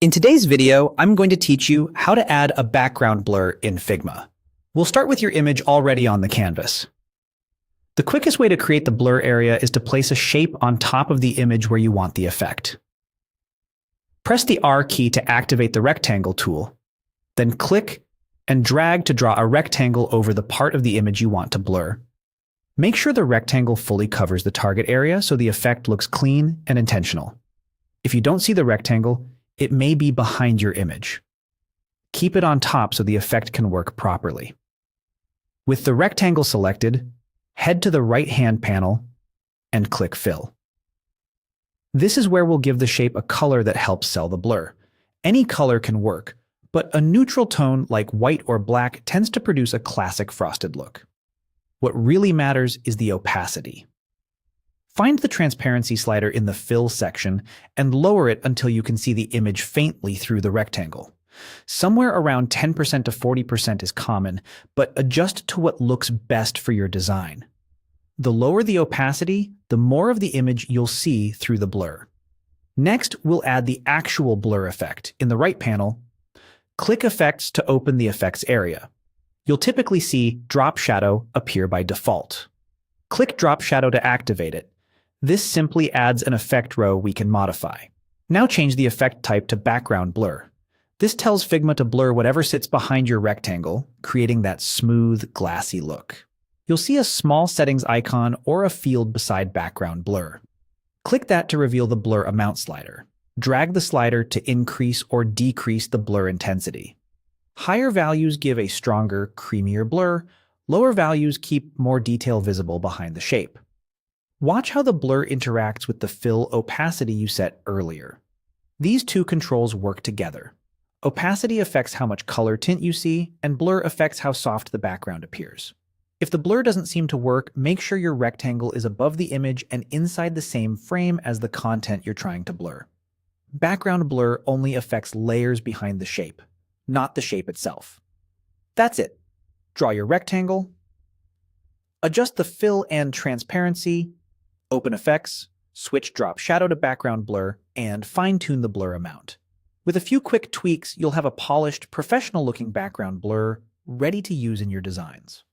In today's video, I'm going to teach you how to add a background blur in Figma. We'll start with your image already on the canvas. The quickest way to create the blur area is to place a shape on top of the image where you want the effect. Press the R key to activate the rectangle tool, then click and drag to draw a rectangle over the part of the image you want to blur. Make sure the rectangle fully covers the target area so the effect looks clean and intentional. If you don't see the rectangle, it may be behind your image. Keep it on top so the effect can work properly. With the rectangle selected, head to the right-hand panel and click Fill. This is where we'll give the shape a color that helps sell the blur. Any color can work, but a neutral tone like white or black tends to produce a classic frosted look. What really matters is the opacity. Find the transparency slider in the Fill section and lower it until you can see the image faintly through the rectangle. Somewhere around 10% to 40% is common, but adjust to what looks best for your design. The lower the opacity, the more of the image you'll see through the blur. Next, we'll add the actual blur effect. In the right panel, click Effects to open the effects area. You'll typically see Drop Shadow appear by default. Click Drop Shadow to activate it. This simply adds an effect row we can modify. Now change the effect type to background blur. This tells Figma to blur whatever sits behind your rectangle, creating that smooth, glassy look. You'll see a small settings icon or a field beside background blur. Click that to reveal the blur amount slider. Drag the slider to increase or decrease the blur intensity. Higher values give a stronger, creamier blur. Lower values keep more detail visible behind the shape. Watch how the blur interacts with the fill opacity you set earlier. These two controls work together. Opacity affects how much color tint you see, and blur affects how soft the background appears. If the blur doesn't seem to work, make sure your rectangle is above the image and inside the same frame as the content you're trying to blur. Background blur only affects layers behind the shape, not the shape itself. That's it. Draw your rectangle, adjust the fill and transparency, open effects, switch drop shadow to background blur, and fine-tune the blur amount. With a few quick tweaks, you'll have a polished, professional-looking background blur ready to use in your designs.